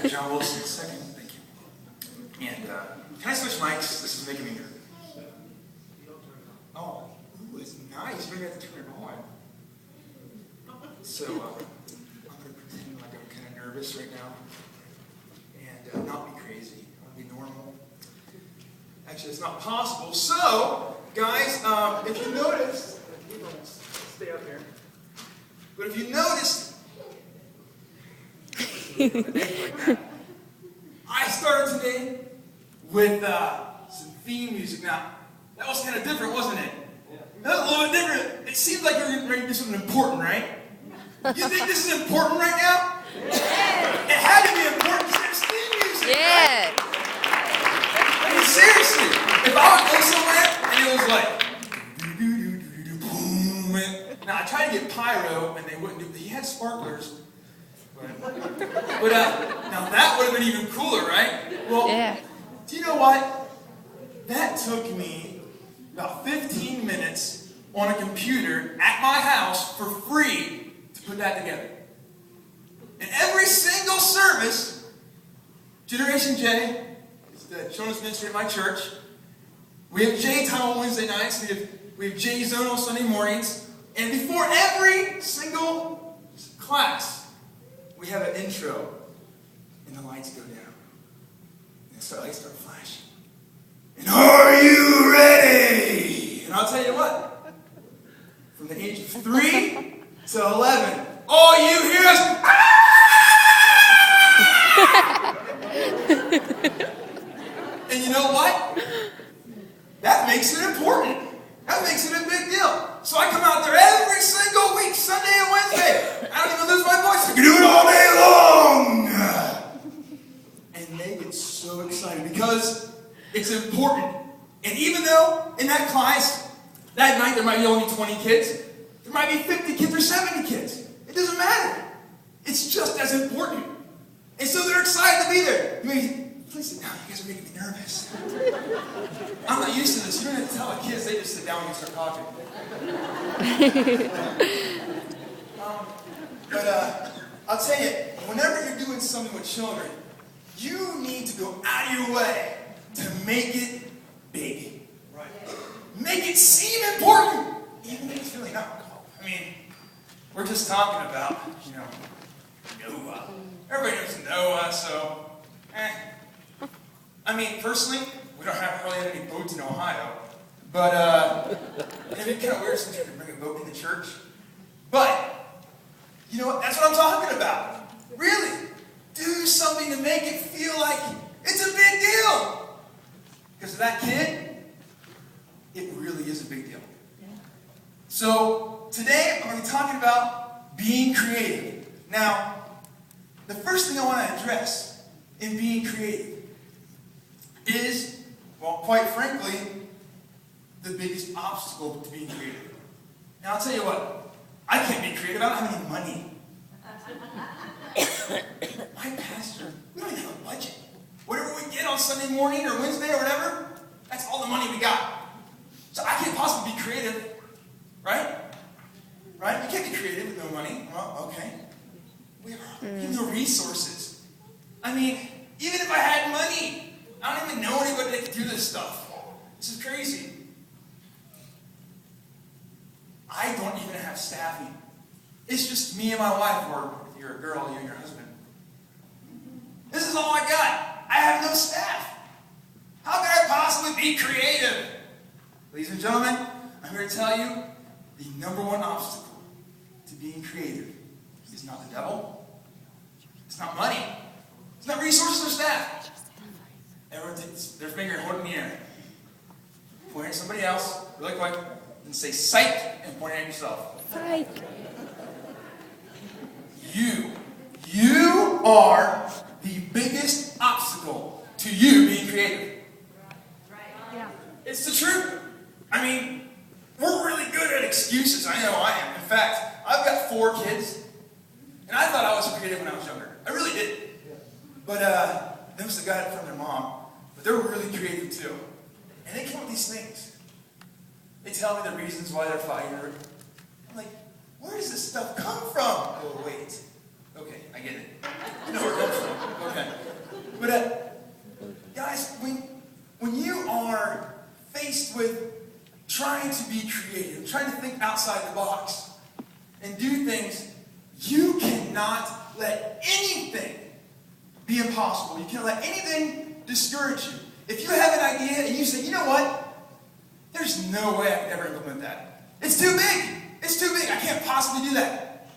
John Wilson II, thank you. And can I switch mics? This is making me nervous. Oh, ooh, it's nice. Maybe I have to turn it on. So I'm going to pretend like I'm kind of nervous right now and not be crazy. I'll be normal. Actually, it's not possible. So, guys, if you notice, stay up here. But if you notice, I started today with some theme music. Now, that was kind of different, wasn't it? That was a little bit different. It seems like you're ready to do something important, right? You think this is important right now? Yeah. It had to be important because there's theme music. Yeah. Right? I mean, seriously, if I would go somewhere and it was like, boom, now I tried to get pyro and they wouldn't do it. He had sparklers. But now that would have been even cooler, right? Well, Yeah. do you know what? That took me about 15 minutes on a computer at my house for free to put that together. And every single service, Generation J, is the children's ministry at my church. We have J time on Wednesday nights. We have J zone on Sunday mornings. And before every single class, we have an intro, and the lights go down, and the lights start flashing. And are you ready? And I'll tell you what, from the age of 3 to 11, all you hear is, and you know what? That makes it important. That makes it a big deal. So I come out there every single week, Sunday and Wednesday. I don't even lose my voice. I can do it all day long. And they get so excited because it's important. And even though in that class, that night there might be only 20 kids, there might be 50 kids or 70 kids. It doesn't matter. It's just as important. And so they're excited to be there. You may, please sit down. You guys are making me nervous. I'm not used to this. You don't have to tell the kids. They just sit down and start talking. But I'll tell you, whenever you're doing something with children, you need to go out of your way to make it big. Right. Make it seem important, even if it's really not. I mean, we're just talking about, Noah. Everybody knows Noah, so, I mean, personally, we don't have really any boats in Ohio. But, it'd be kind of weird since you had to bring a boat in the church. But, you know what? That's what I'm talking about. Really. Do something to make it feel like it's a big deal. Because to that kid, it really is a big deal. Yeah. So, today I'm going to be talking about being creative. Now, the first thing I want to address in being creative is, well, quite frankly, the biggest obstacle to being creative. Now, I'll tell you what, I can't be creative. I don't have any money. My pastor, we don't even have a budget. Whatever we get on Sunday morning or Wednesday or whatever, that's all the money we got. So I can't possibly be creative, right? Right? You can't be creative with no money. Well, okay. We have no resources. I mean, even if I had money, I don't even know anybody that could do this stuff. This is crazy. I don't even have staffing. It's just me and my wife, or if you're a girl, you and your husband. This is all I got. I have no staff. How could I possibly be creative? Ladies and gentlemen, I'm here to tell you the number one obstacle to being creative is not the devil. It's not money. It's not resources or staff. Everyone takes their finger, hold it in the air. Point at somebody else, really quick, and say psych and point at yourself. Psych. You are the biggest obstacle to you being creative. Yeah. It's the truth. I mean, we're really good at excuses. I know I am. In fact, I've got 4 kids, and I thought I was creative when I was younger. I really did. But they must have got it from their mom. But they were really creative too. And they come up with these things. They tell me the reasons why they're fighting. I'm like, where does this stuff come from? Oh, wait. Okay, I get it. I know where it comes from. Okay. But, guys, when you are faced with trying to be creative, trying to think outside the box, and do things, you cannot let anything be impossible. You can't let anything discourage you. If you have an idea and you say, you know what? There's no way I could ever implement that. It's too big. It's too big. I can't possibly do that.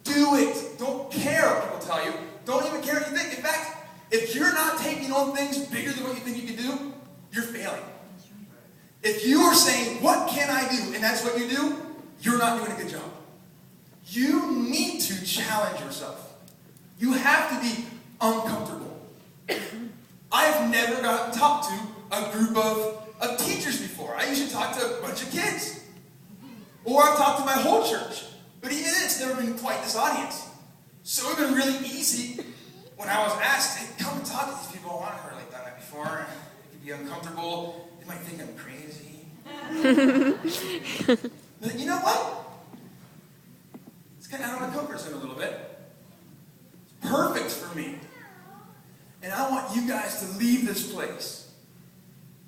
Do it. Don't care what people tell you. Don't even care what you think. In fact, if you're not taking on things bigger than what you think you can do, you're failing. If you are saying, what can I do? And that's what you do, you're not doing a good job. You need to challenge yourself. You have to be uncomfortable. I've never gotten to talk to a group of teachers before. I usually talk to a bunch of kids. Or I've talked to my whole church. But even then, it's never been quite this audience. So it would have been really easy when I was asked, hey, come and talk to these people. Oh, I've never really done that before. It could be uncomfortable. They might think I'm crazy. But you know what? It's kind of out of my comfort zone a little bit. It's perfect for me. And I want you guys to leave this place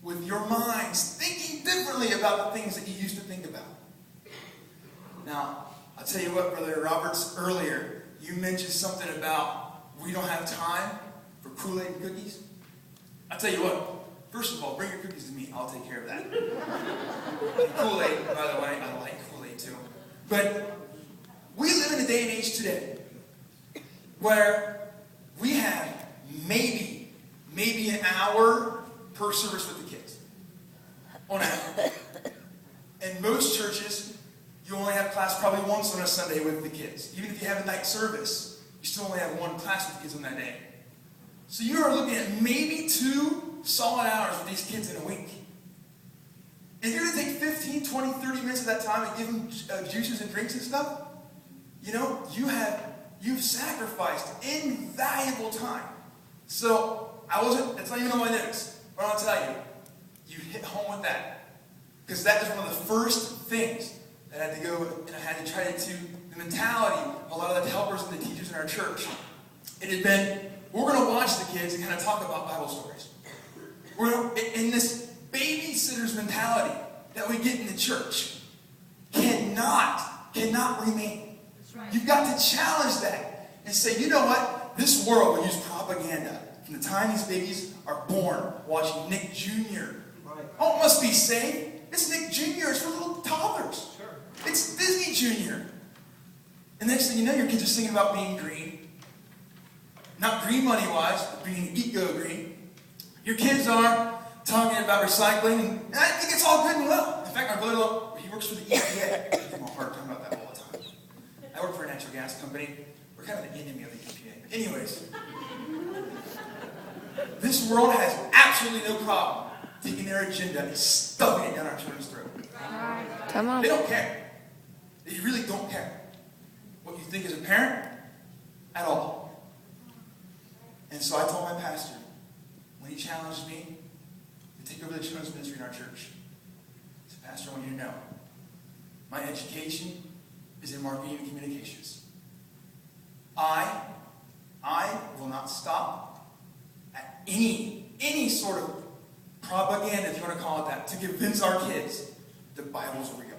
with your minds thinking differently about the things that you used to think about. Now, I'll tell you what, Brother Roberts, earlier, you mentioned something about we don't have time for Kool-Aid and cookies. I'll tell you what, first of all, bring your cookies to me. I'll take care of that. And Kool-Aid, by the way, I like Kool-Aid too. But we live in a day and age today where we have maybe an hour per service with the kids. On average. In most churches, you only have class probably once on a Sunday with the kids. Even if you have a night service, you still only have one class with kids on that day. So you are looking at maybe 2 solid hours with these kids in a week. If you're going to take 15, 20, 30 minutes of that time and give them juices and drinks and stuff, you know, you've sacrificed invaluable time. So, it's not even on my notes, but I'll tell you, you hit home with that. Because that is one of the first things that I had to go and I had to try to the mentality of a lot of the helpers and the teachers in our church. It had been, we're going to watch the kids and kind of talk about Bible stories. We're in this babysitter's mentality that we get in the church cannot remain. Right. You've got to challenge that and say, you know what? This world will use propaganda from the time these babies are born, watching Nick Jr. Right. Oh, it must be safe. It's Nick Jr. It's for little toddlers. Sure. It's Disney Jr. And next thing you know, your kids are singing about being green. Not green money-wise, but being eco-green. Your kids are talking about recycling, and I think it's all good and well. In fact, my brother, he works for the EPA. I give him a hard time about that all the time. I work for a natural gas company. We're kind of the enemy of the EPA. But anyways, this world has absolutely no problem taking their agenda and stuffing it down our children's throat. Come on. They don't care. They really don't care what you think as a parent at all. And so I told my pastor, when he challenged me to take over the children's ministry in our church, I said, Pastor, I want you to know, my education is in marketing and communications. I will not stop at any sort of propaganda, if you want to call it that, to convince our kids the Bible's real.